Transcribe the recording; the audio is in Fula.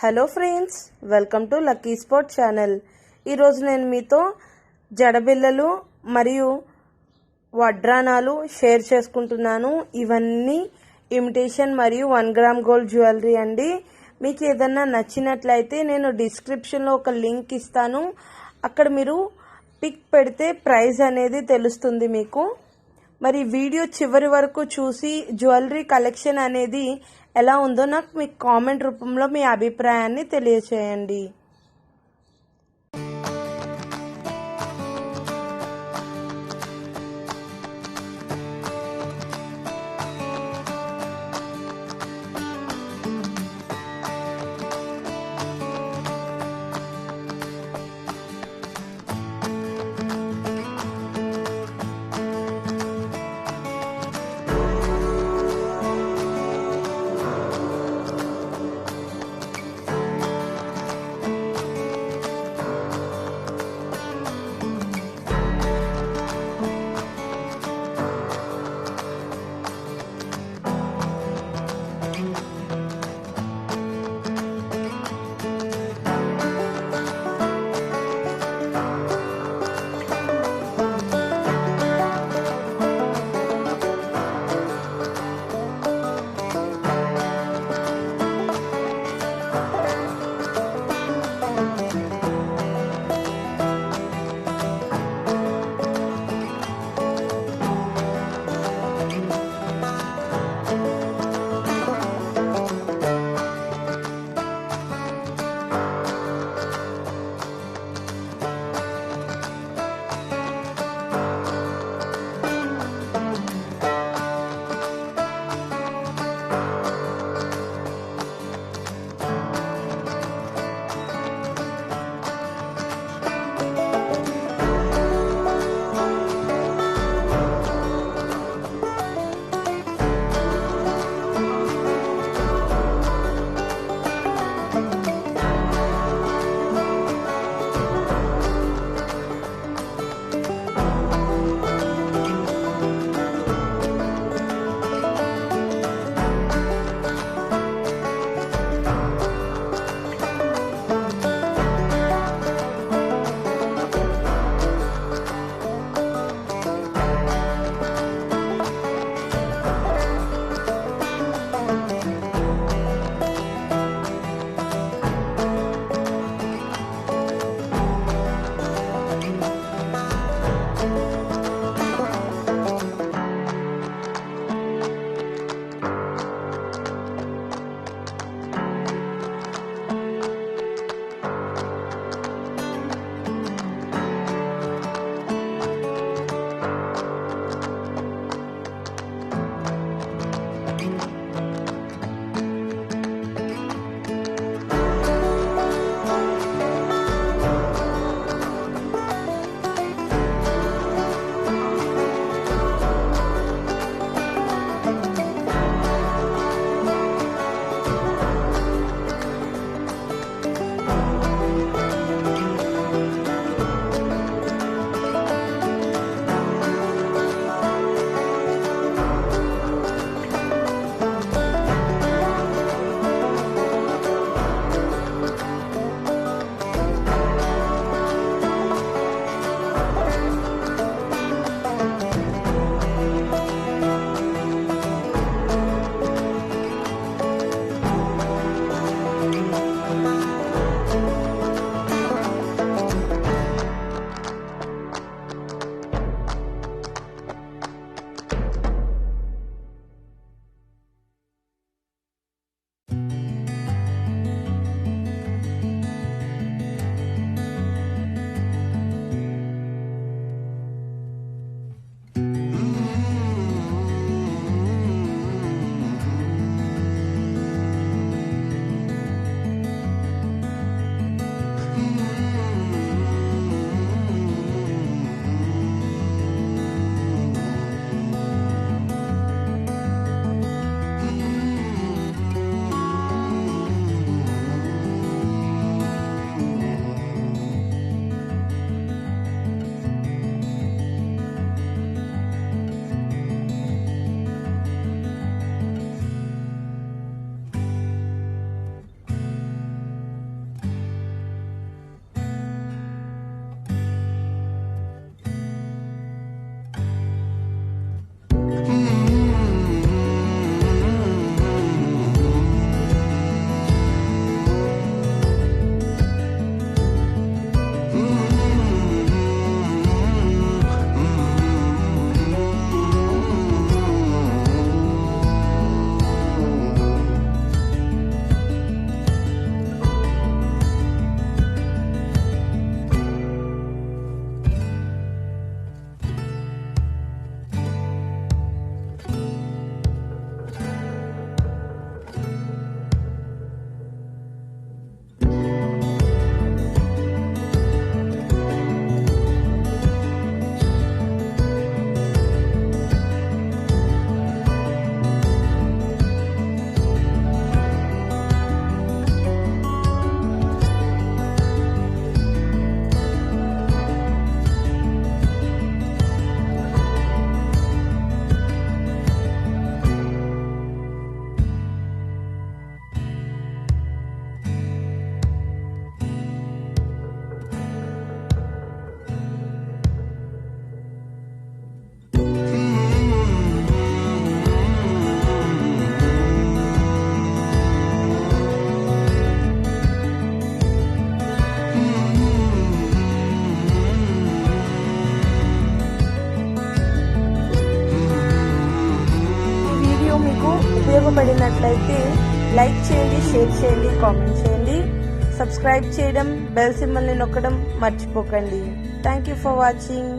Hello friends, welcome to lucky spot channel. ఈరోజు నేను మీతో జడబిల్లలు మరియు వడ్రానాలు షేర్ చేసుకుంటున్నాను. ఇవన్నీ ఇమిటేషన్ మరియు 1 గ్రామ్ గోల్డ్ జ్యువెలరీ అండి. మీకు ఏదన్నా నచ్చినట్లయితే నేను డిస్క్రిప్షన్లో ఒక లింక్ ఇస్తాను. అక్కడ మీరు పిక్ పెడితే ప్రైస్ అనేది తెలుస్తుంది మీకు. మరి వీడియో చివరి వరకు చూసి జ్యువెలరీ కలెక్షన్ అనేది ఎలా ఉందో నాకు మీ కామెంట్ రూపంలో మీ అభిప్రాయాన్ని తెలియచేయండి. మీకు ఉపయోగపడినట్లయితే లైక్ చేయండి, షేర్ చేయండి, కామెంట్ చేయండి, సబ్స్క్రైబ్ చేయడం, బెల్ సింబల్ని నొక్కడం మర్చిపోకండి. Thank you for watching.